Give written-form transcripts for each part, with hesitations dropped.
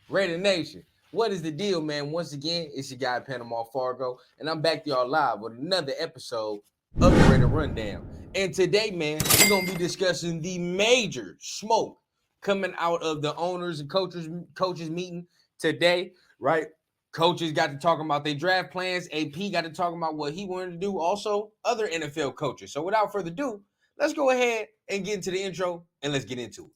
Raider Nation, what is the deal, man? Once again, it's your guy Panama Fargo, and I'm back to y'all live with another episode of the Raider Rundown. And today, man, we're gonna be discussing the major smoke coming out of the owners and coaches meeting today, right? Coaches got to talking about their draft plans. AP got to talking about what he wanted to do. Also, other NFL coaches. So without further ado, let's go ahead and get into the intro and let's get into it.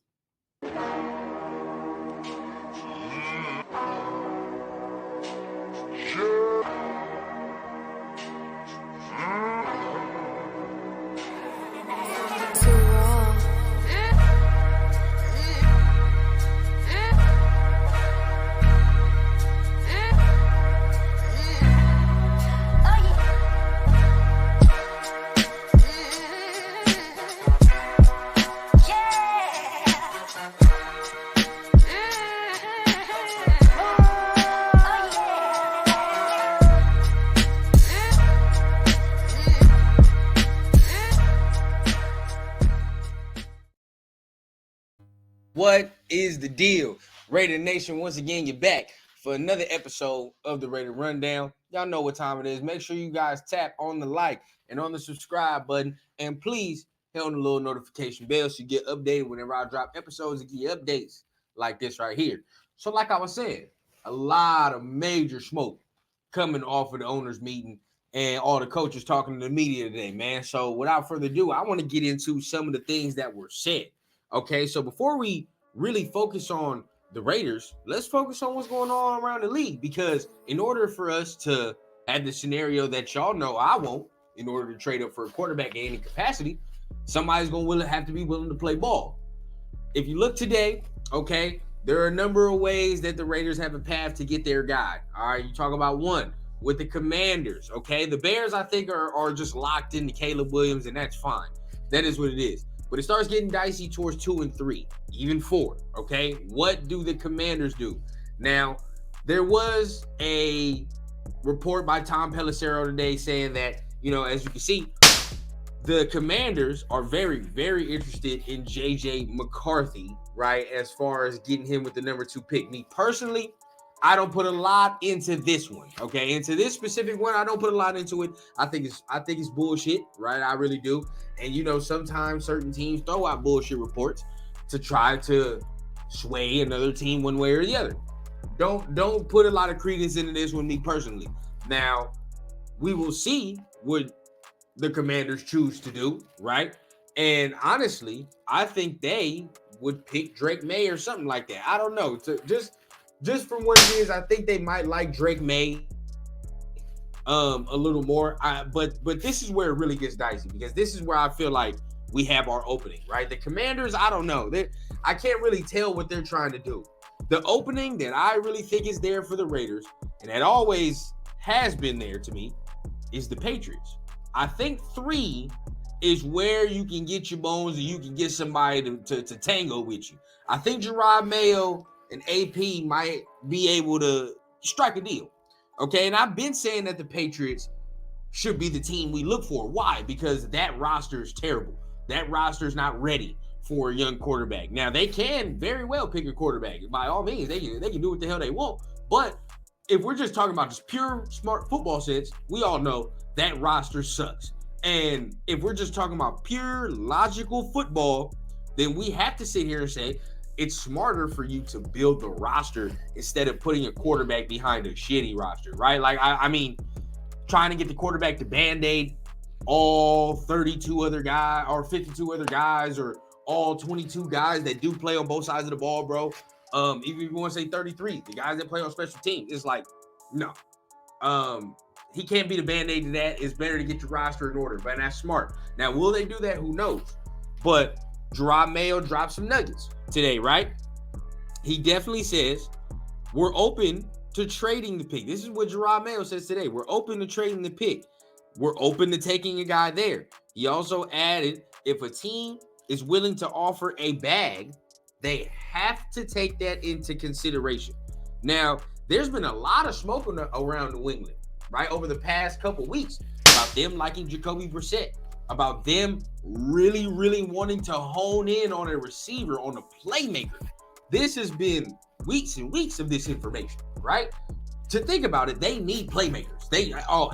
What is the deal? Raider Nation, once again, you're back for another episode of the Raider Rundown. Y'all know what time it is. Make sure you guys tap on the like and on the subscribe button. And please hit on the little notification bell so you get updated whenever I drop episodes and get updates like this right here. So like I was saying, a lot of major smoke coming off of the owners meeting and all the coaches talking to the media today, man. So without further ado, I want to get into some of the things that were said. Okay, so before we really focus on the Raiders, let's focus on what's going on around the league, because in order for us to have the scenario that y'all know I won't, in order to trade up for a quarterback in any capacity, somebody's going to have to be willing to play ball. If you look today, okay, there are a number of ways that the Raiders have a path to get their guy. All right, you talk about one with the Commanders, okay? The Bears, I think, are just locked into Caleb Williams, and that's fine. That is what it is. But it starts getting dicey towards 2 and 3, even 4, okay? What do the Commanders do? Now, there was a report by Tom Pelissero today saying that, as you can see, the Commanders are very, very interested in J.J. McCarthy, right, as far as getting him with the number 2 pick. Me personally, I don't put a lot into this one, okay? Into this specific one, I don't put a lot into it. I think it's bullshit, right? I really do. And sometimes certain teams throw out bullshit reports to try to sway another team one way or the other. Don't put a lot of credence into this one, me personally. Now, we will see what the Commanders choose to do, right? And honestly, I think they would pick Drake May or something like that. I don't know. Just from what it is, I think they might like Drake May a little more. But this is where it really gets dicey, because this is where I feel like we have our opening, right? The Commanders, I don't know. I can't really tell what they're trying to do. The opening that I really think is there for the Raiders, and that always has been there to me, is the Patriots. I think 3 is where you can get your bones and you can get somebody to tango with you. I think Gerard Mayo and AP might be able to strike a deal. Okay, and I've been saying that the Patriots should be the team we look for. Why? Because that roster is terrible. That roster is not ready for a young quarterback. Now, they can very well pick a quarterback. By all means, they can do what the hell they want. But if we're just talking about just pure smart football sense, we all know that roster sucks. And if we're just talking about pure logical football, then we have to sit here and say, it's smarter for you to build the roster instead of putting a quarterback behind a shitty roster, right? Like, I mean, trying to get the quarterback to Band-Aid all 32 other guys or 52 other guys or all 22 guys that do play on both sides of the ball, bro. Even if you want to say 33, the guys that play on special teams, it's like, no. He can't be the Band-Aid to that. It's better to get your roster in order, but that's smart. Now, will they do that? Who knows? But Gerard Mayo dropped some nuggets today, right? He definitely says we're open to trading the pick. This is what Gerard Mayo says today. We're open to trading the pick. We're open to taking a guy there. He also added, if a team is willing to offer a bag, they have to take that into consideration. Now, there's been a lot of smoke around New England, right, over the past couple weeks about them liking Jacoby Brissett, about them really wanting to hone in on a receiver, on a playmaker. This has been weeks and weeks of this information, right? To think about it, they need playmakers.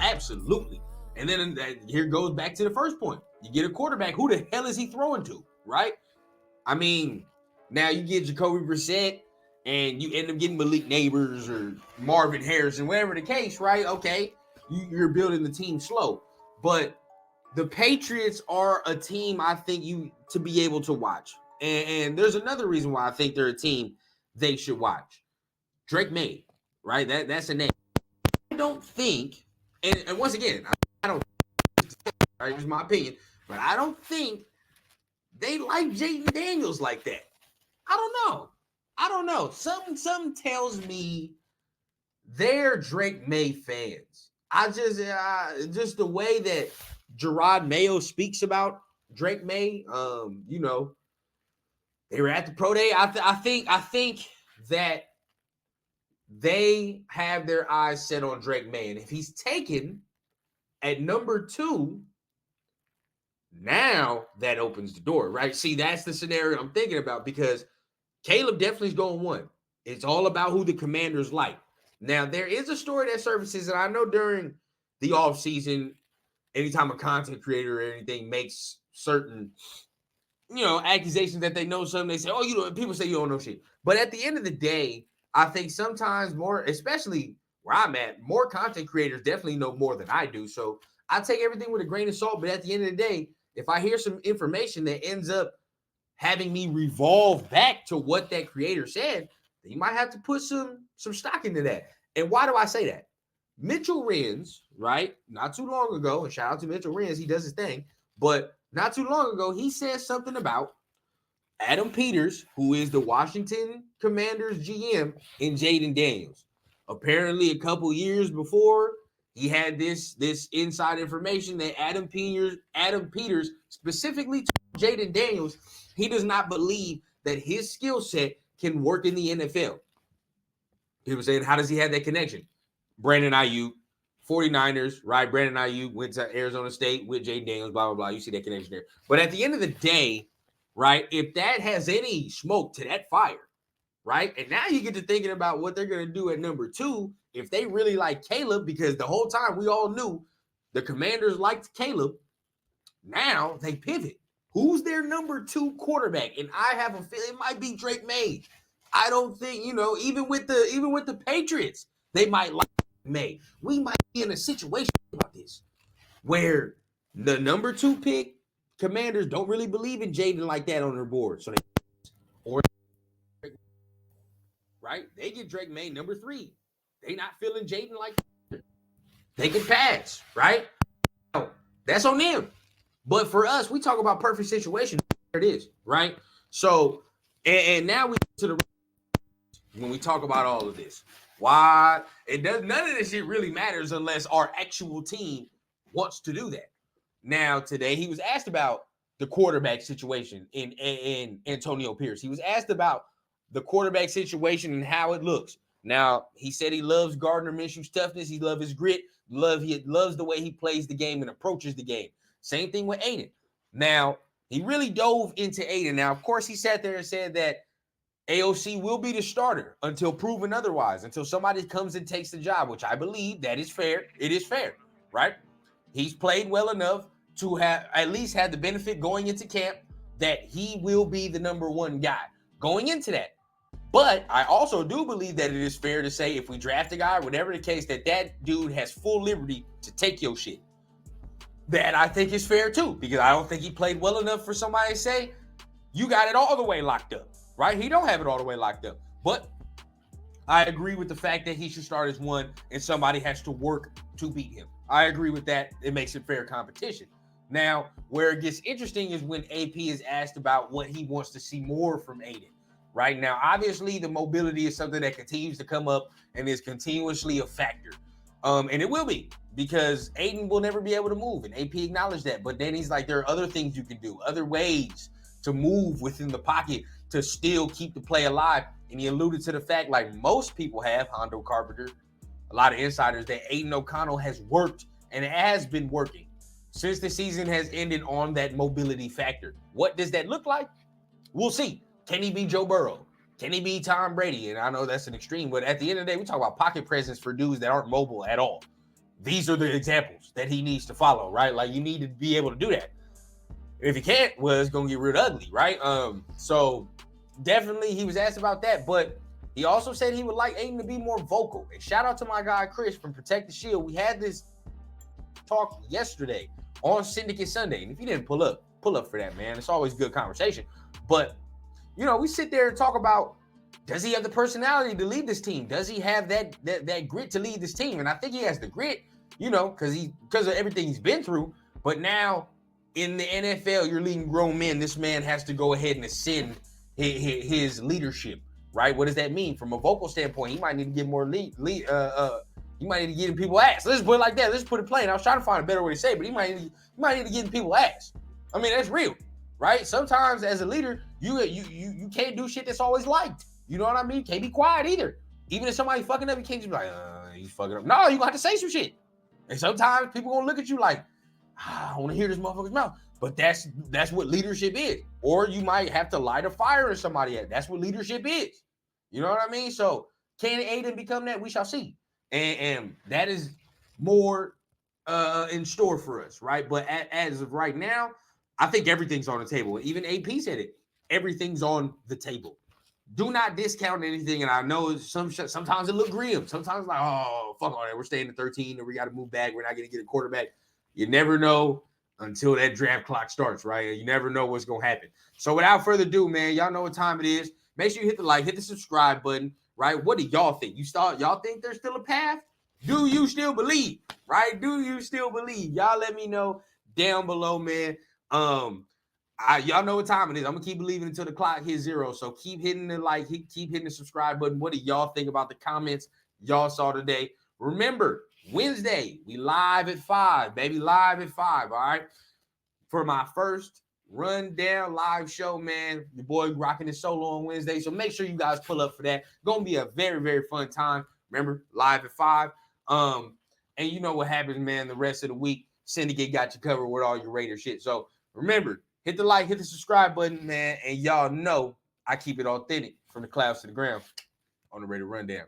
Absolutely. And then here goes back to the first point. You get a quarterback. Who the hell is he throwing to, right? I mean, now you get Jacoby Brissett and you end up getting Malik Neighbors or Marvin Harrison, whatever the case, right? Okay, you're building the team slow. But the Patriots are a team I think you to be able to watch. And there's another reason why I think they're a team they should watch. Drake May, right? That's a name. I don't think, and once again, I don't, right, it's my opinion, but I don't think they like Jaden Daniels like that. I don't know. Something tells me they're Drake May fans. I just the way that Gerard Mayo speaks about Drake May, they were at the pro day. I think that they have their eyes set on Drake May, and if he's taken at number 2, now that opens the door, right? See, that's the scenario I'm thinking about because Caleb definitely is going 1. It's all about who the Commanders like. Now, there is a story that surfaces, and I know during the offseason, anytime a content creator or anything makes certain, accusations that they know something, they say, people say you don't know shit. But at the end of the day, I think sometimes more, especially where I'm at, more content creators definitely know more than I do. So I take everything with a grain of salt. But at the end of the day, if I hear some information that ends up having me revolve back to what that creator said, then you might have to put some stock into that. And why do I say that? Mitchell Renz, right? Not too long ago, and shout out to Mitchell Renz, he does his thing. But not too long ago, he said something about Adam Peters, who is the Washington Commanders GM, and Jaden Daniels. Apparently, a couple years before, he had this inside information that Adam Peters specifically told Jaden Daniels he does not believe that his skill set can work in the NFL. People saying, how does he have that connection? Brandon Ayuk, 49ers, right? Brandon Ayuk went to Arizona State with Jaden Daniels, blah, blah, blah. You see that connection there. But at the end of the day, right, if that has any smoke to that fire, right? And now you get to thinking about what they're going to do at number 2 if they really like Caleb, because the whole time we all knew the Commanders liked Caleb. Now they pivot. Who's their number 2 quarterback? And I have a feeling it might be Drake May. I don't think, even with the Patriots, they might like May. We might be in a situation about this where the number 2 pick Commanders don't really believe in Jaden like that on their board. So right? They get Drake May number 3. They not feeling Jaden like that. They can pass, right? That's on them. But for us, we talk about perfect situation. There it is, right? So, and now we get to the when we talk about all of this. Why? None of this shit really matters unless our actual team wants to do that. Now, today he was asked about the quarterback situation in Antonio Pierce. He was asked about the quarterback situation and how it looks. Now, he said he loves Gardner Minshew's toughness. He loves his grit. He loves the way he plays the game and approaches the game. Same thing with Aiden. Now, he really dove into Aiden. Now, of course, he sat there and said that AOC will be the starter until proven otherwise, until somebody comes and takes the job, which I believe that is fair. It is fair, right? He's played well enough to have at least had the benefit going into camp that he will be the number 1 guy going into that. But I also do believe that it is fair to say if we draft a guy, whatever the case, that dude has full liberty to take your shit. That I think is fair too, because I don't think he played well enough for somebody to say, you got it all the way locked up, right? He don't have it all the way locked up. But I agree with the fact that he should start as 1 and somebody has to work to beat him. I agree with that. It makes it fair competition. Now, where it gets interesting is when AP is asked about what he wants to see more from Aiden. Right now, obviously, the mobility is something that continues to come up and is continuously a factor. And it will be, because Aiden will never be able to move, and AP acknowledged that. But then he's like, there are other things you can do, other ways to move within the pocket to still keep the play alive. And he alluded to the fact, like most people have, Hondo Carpenter, a lot of insiders, that Aiden O'Connell has worked, and it has been working since the season has ended on that mobility factor. What does that look like? We'll see. Can he be Joe Burrow? Can he be Tom Brady? And I know that's an extreme, but at the end of the day, we talk about pocket presence for dudes that aren't mobile at all. These are the examples that he needs to follow, right? Like, you need to be able to do that. If you can't, well, it's gonna get real ugly, right? So definitely he was asked about that, but he also said he would like Aiden to be more vocal. And shout out to my guy Chris from Protect the Shield. We had this talk yesterday on Syndicate Sunday, and if you didn't pull up for that, man. It's always good conversation. But you know, we sit there and talk about, does he have the personality to lead this team? Does he have that grit to lead this team? And I think he has the grit, you know, because of everything he's been through. But now in the NFL, you're leading grown men. This man has to go ahead and ascend his leadership, right? What does that mean from a vocal standpoint? He might need to get more he might need to get in people's ass. Let's put it like that. Let's put it plain. I was trying to find a better way to say it, but he might need to get in people's ass. I mean, that's real, right? Sometimes as a leader, you can't do shit that's always liked. You know what I mean? Can't be quiet either. Even if somebody fucking up, you can't just be like, he's fucking up. No, you gonna have to say some shit. And sometimes people gonna look at you like, I want to hear this motherfucker's mouth. But that's what leadership is. Or you might have to light a fire in somebody. That's what leadership is. You know what I mean? So can Aiden become that? We shall see. And that is more in store for us, right? But as of right now, I think everything's on the table. Even AP said it. Everything's on the table. Do not discount anything. And I know sometimes it look grim. Sometimes like, oh, fuck all that. We're staying at 13 and we got to move back. We're not going to get a quarterback. You never know until that draft clock starts, right? You never know what's going to happen. So without further ado, man, y'all know what time it is. Make sure you hit the like, hit the subscribe button, right? What do y'all think? Y'all think there's still a path? Do you still believe, right? Do you still believe? Y'all let me know down below, man. Y'all know what time it is. I'm gonna keep believing until the clock hits 0. So keep hitting the like, keep hitting the subscribe button. What do y'all think about the comments y'all saw today? Remember, Wednesday, we live at 5, baby. Live at 5, all right? For my first rundown live show, man. Your boy rocking his solo on Wednesday. So make sure you guys pull up for that. Gonna be a very, very fun time. Remember, live at 5. And you know what happens, man, the rest of the week. Syndicate got you covered with all your Raider shit. So remember, hit the like, hit the subscribe button, man. And y'all know I keep it authentic from the clouds to the ground on the Raider Rundown.